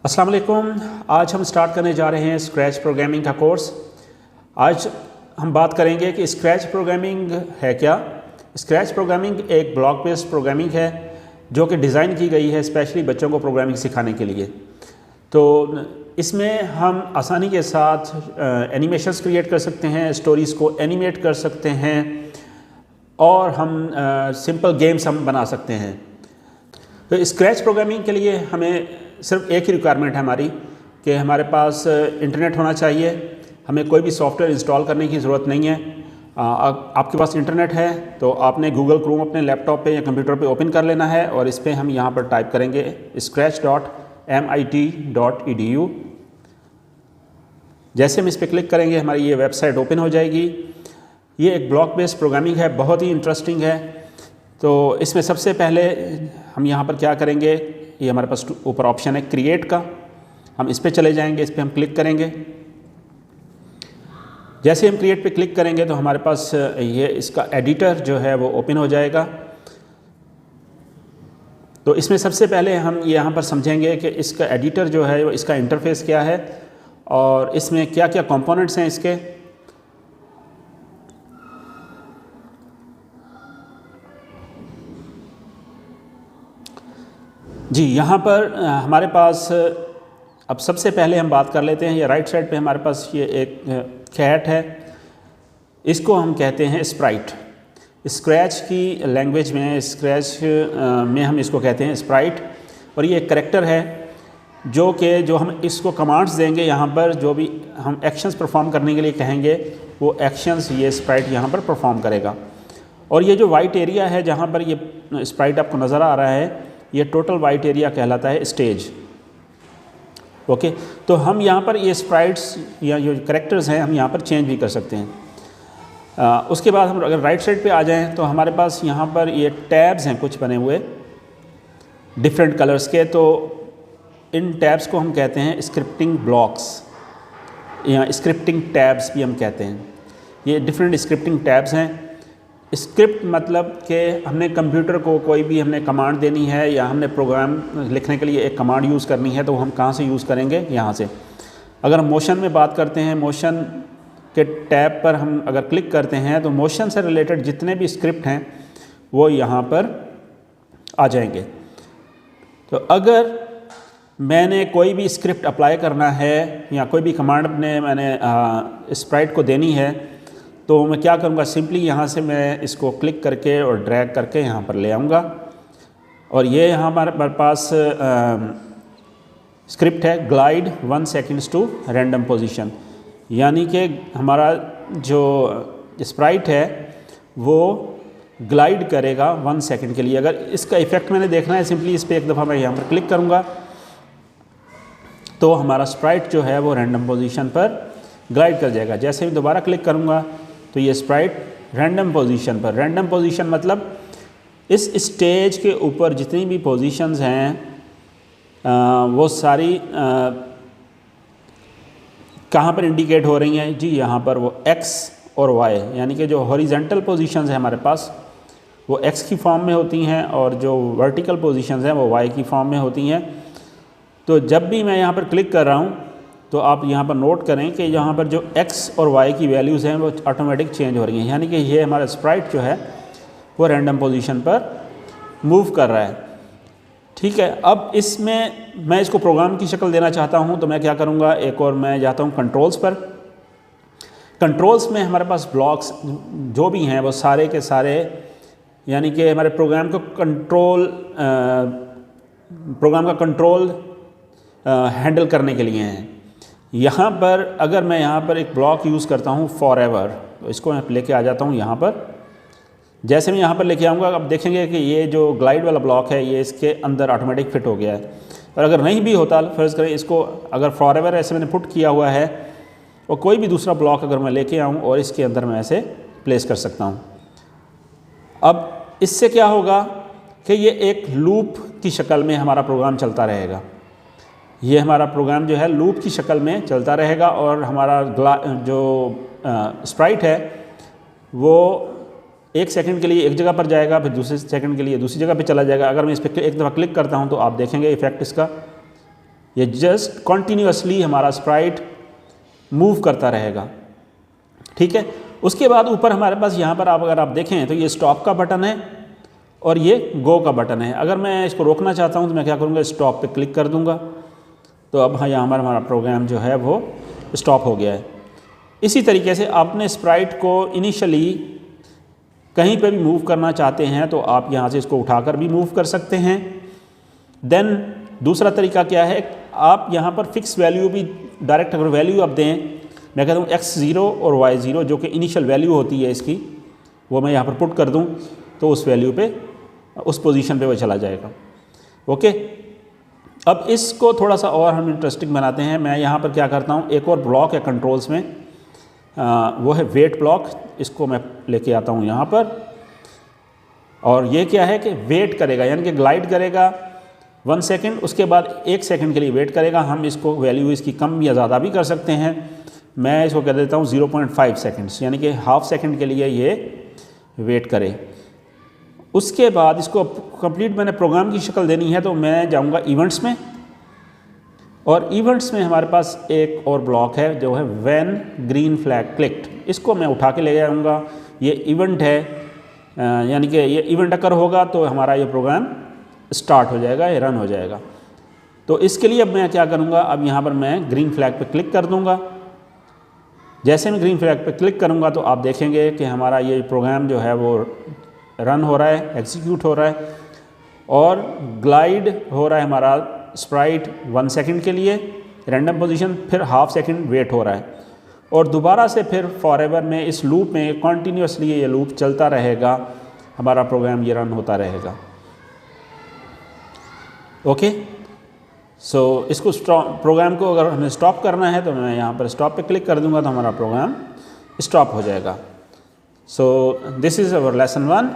अस्सलाम वालेकुम। आज हम स्टार्ट करने जा रहे हैं स्क्रैच प्रोग्रामिंग का कोर्स। आज हम बात करेंगे कि स्क्रैच प्रोग्रामिंग है क्या। स्क्रैच प्रोग्रामिंग एक ब्लॉक बेस्ड प्रोग्रामिंग है जो कि डिज़ाइन की गई है स्पेशली बच्चों को प्रोग्रामिंग सिखाने के लिए। तो इसमें हम आसानी के साथ एनिमेशंस क्रिएट कर सकते हैं, स्टोरीज़ को एनिमेट कर सकते हैं और हम सिंपल गेम्स हम बना सकते हैं। तो स्क्रैच प्रोग्रामिंग के लिए हमें सिर्फ एक ही रिक्वायरमेंट है हमारी कि हमारे पास इंटरनेट होना चाहिए। हमें कोई भी सॉफ्टवेयर इंस्टॉल करने की ज़रूरत नहीं है। आपके पास इंटरनेट है तो आपने गूगल क्रोम अपने लैपटॉप पे या कंप्यूटर पे ओपन कर लेना है और इस पर हम यहाँ पर टाइप करेंगे scratch.mit.edu। जैसे हम इस पर क्लिक करेंगे हमारी ये वेबसाइट ओपन हो जाएगी। ये एक ब्लॉक बेस्ड प्रोग्रामिंग है, बहुत ही इंटरेस्टिंग है। तो इसमें सबसे पहले हम यहाँ पर क्या करेंगे, ये हमारे पास ऊपर ऑप्शन है क्रिएट का, हम इस पर चले जाएंगे, इस पर हम क्लिक करेंगे। जैसे हम क्रिएट पे क्लिक करेंगे तो हमारे पास ये इसका एडिटर जो है वो ओपन हो जाएगा। तो इसमें सबसे पहले हम यहाँ पर समझेंगे कि इसका एडिटर जो है वो इसका इंटरफेस क्या है और इसमें क्या क्या कंपोनेंट्स हैं इसके। जी, यहाँ पर हमारे पास अब सबसे पहले हम बात कर लेते हैं, ये राइट साइड पे हमारे पास ये एक कैट है, इसको हम कहते हैं स्प्राइट। स्क्रैच की लैंग्वेज में, स्क्रैच में हम इसको कहते हैं स्प्राइट। और ये एक करैक्टर है जो हम इसको कमांड्स देंगे, यहाँ पर जो भी हम एक्शंस परफॉर्म करने के लिए कहेंगे वो एक्शंस ये स्प्राइट यहाँ पर परफॉर्म करेगा। और ये जो वाइट एरिया है जहाँ पर ये स्प्राइट आपको नज़र आ रहा है, ये टोटल वाइट एरिया कहलाता है स्टेज। ओके, तो हम यहाँ पर ये स्प्राइट्स या जो करेक्टर्स हैं हम यहाँ पर चेंज भी कर सकते हैं। उसके बाद हम अगर राइट साइड पे आ जाएं तो हमारे पास यहाँ पर ये टैब्स हैं कुछ बने हुए डिफरेंट कलर्स के। तो इन टैब्स को हम कहते हैं स्क्रिप्टिंग ब्लॉक्स या स्क्रिप्टिंग टैब्स भी हम कहते हैं। ये डिफरेंट स्क्रिप्टिंग टैब्स हैं। स्क्रिप्ट मतलब कि हमने कंप्यूटर को कोई भी हमने कमांड देनी है या हमने प्रोग्राम लिखने के लिए एक कमांड यूज़ करनी है तो हम कहाँ से यूज़ करेंगे, यहाँ से। अगर हम मोशन में बात करते हैं, मोशन के टैब पर हम अगर क्लिक करते हैं तो मोशन से रिलेटेड जितने भी स्क्रिप्ट हैं वो यहाँ पर आ जाएंगे। तो अगर मैंने कोई भी स्क्रिप्ट अप्लाई करना है या कोई भी कमांड मैंने स्प्राइट को देनी है तो मैं क्या करूँगा, सिंपली यहाँ से मैं इसको क्लिक करके और ड्रैग करके यहाँ पर ले आऊँगा और ये यहाँ हमारे पास स्क्रिप्ट है glide 1 seconds to random position. यानी कि हमारा जो स्प्राइट है वो ग्लाइड करेगा 1 सेकेंड के लिए। अगर इसका इफ़ेक्ट मैंने देखना है, सिंपली इस पर एक दफ़ा मैं यहाँ पर क्लिक करूँगा तो हमारा स्प्राइट जो है वो रैंडम पोजीशन पर ग्लाइड कर जाएगा। जैसे ही दोबारा क्लिक करूँगा तो ये स्प्राइट रैंडम पोजीशन पर, रैंडम पोजीशन मतलब इस स्टेज के ऊपर जितनी भी पोजीशंस हैं वो सारी कहाँ पर इंडिकेट हो रही हैं जी, यहाँ पर वो x और y, यानी कि जो हॉरिजेंटल पोजीशंस हैं हमारे पास वो x की फॉर्म में होती हैं और जो वर्टिकल पोजीशंस हैं वो y की फॉर्म में होती हैं। तो जब भी मैं यहाँ पर क्लिक कर रहा हूँ तो आप यहाँ पर नोट करें कि यहाँ पर जो x और y की वैल्यूज़ हैं वो ऑटोमेटिक चेंज हो रही हैं, यानी कि ये हमारा स्प्राइट जो है वो रैंडम पोजीशन पर मूव कर रहा है। ठीक है, अब इसमें मैं इसको प्रोग्राम की शक्ल देना चाहता हूँ तो मैं क्या करूँगा, एक और मैं जाता हूँ कंट्रोल्स पर। कंट्रोल्स में हमारे पास ब्लॉक्स जो भी हैं वो सारे के सारे यानी कि हमारे प्रोग्राम का कंट्रोल हैंडल करने के लिए हैं। यहाँ पर अगर मैं यहाँ पर एक ब्लॉक यूज़ करता हूँ फॉर एवर, तो इसको मैं लेके आ जाता हूँ यहाँ पर। जैसे मैं यहाँ पर लेके आऊँगा अब देखेंगे कि ये जो ग्लाइड वाला ब्लॉक है ये इसके अंदर ऑटोमेटिक फिट हो गया है। और अगर नहीं भी होता, फर्ज करें इसको अगर फॉर एवर ऐसे मैंने पुट किया हुआ है और कोई भी दूसरा ब्लॉक अगर मैं लेके आऊँ और इसके अंदर मैं ऐसे प्लेस कर सकता हूँ। अब इससे क्या होगा कि ये एक लूप की शक्ल में हमारा प्रोग्राम चलता रहेगा। ये हमारा प्रोग्राम जो है लूप की शक्ल में चलता रहेगा और हमारा जो स्प्राइट है वो 1 सेकंड के लिए एक जगह पर जाएगा, फिर दूसरे सेकंड के लिए दूसरी जगह पे चला जाएगा। अगर मैं इस पर एक दफ़ा क्लिक करता हूँ तो आप देखेंगे इफ़ेक्ट इसका ये जस्ट कॉन्टीन्यूसली हमारा स्प्राइट मूव करता रहेगा, ठीक है। उसके बाद ऊपर हमारे पास यहाँ पर अगर आप देखें तो ये स्टॉप का बटन है और ये गो का बटन है। अगर मैं इसको रोकना चाहता हूँ तो मैं क्या करूँगा, स्टॉप पे क्लिक कर दूँगा, तो अब यहाँ पर हमारा प्रोग्राम जो है वो स्टॉप हो गया है। इसी तरीके से आपने स्प्राइट को इनिशियली कहीं पे भी मूव करना चाहते हैं तो आप यहाँ से इसको उठाकर भी मूव कर सकते हैं। देन दूसरा तरीका क्या है, आप यहाँ पर फिक्स वैल्यू भी डायरेक्ट अगर वैल्यू आप दें, मैं कहता हूँ x0 और y0 जो कि इनिशियल वैल्यू होती है इसकी, वो मैं यहाँ पर पुट कर दूँ तो उस वैल्यू पे, उस पोजीशन पे वो चला जाएगा। ओके, अब इसको थोड़ा सा और हम इंटरेस्टिंग बनाते हैं। मैं यहाँ पर क्या करता हूँ, एक और ब्लॉक है कंट्रोल्स में, वो है वेट ब्लॉक। इसको मैं लेके आता हूँ यहाँ पर, और ये क्या है कि वेट करेगा, यानी कि ग्लाइड करेगा 1 सेकेंड, उसके बाद 1 सेकेंड के लिए वेट करेगा। हम इसको वैल्यू इसकी कम या ज़्यादा भी कर सकते हैं। मैं इसको कह देता हूँ 0.5 सेकेंड्स, यानी कि हाफ सेकेंड के लिए ये वेट करे। उसके बाद इसको कंप्लीट मैंने प्रोग्राम की शक्ल देनी है तो मैं जाऊँगा इवेंट्स में, और इवेंट्स में हमारे पास एक और ब्लॉक है जो है व्हेन ग्रीन फ्लैग क्लिक्ड। इसको मैं उठा के ले जाऊँगा। ये इवेंट है, यानी कि ये इवेंट अगर होगा तो हमारा ये प्रोग्राम स्टार्ट हो जाएगा, ये रन हो जाएगा। तो इसके लिए अब मैं क्या करूँगा, अब यहाँ पर मैं ग्रीन फ्लैग पे क्लिक कर दूँगा। जैसे मैं ग्रीन फ्लैग पे क्लिक करूँगा तो आप देखेंगे कि हमारा ये प्रोग्राम जो है वो रन हो रहा है, एग्जीक्यूट हो रहा है, और ग्लाइड हो रहा है हमारा स्प्राइट 1 सेकेंड के लिए रैंडम पोजीशन, फिर हाफ सेकेंड वेट हो रहा है, और दोबारा से फिर फॉरएवर में इस लूप में कॉन्टीन्यूसली ये लूप चलता रहेगा, हमारा प्रोग्राम ये रन होता रहेगा। ओके, सो इसको प्रोग्राम को अगर हमें स्टॉप करना है तो मैं यहाँ पर स्टॉप पे क्लिक कर दूँगा तो हमारा प्रोग्राम स्टॉप हो जाएगा। So this is our lesson 1।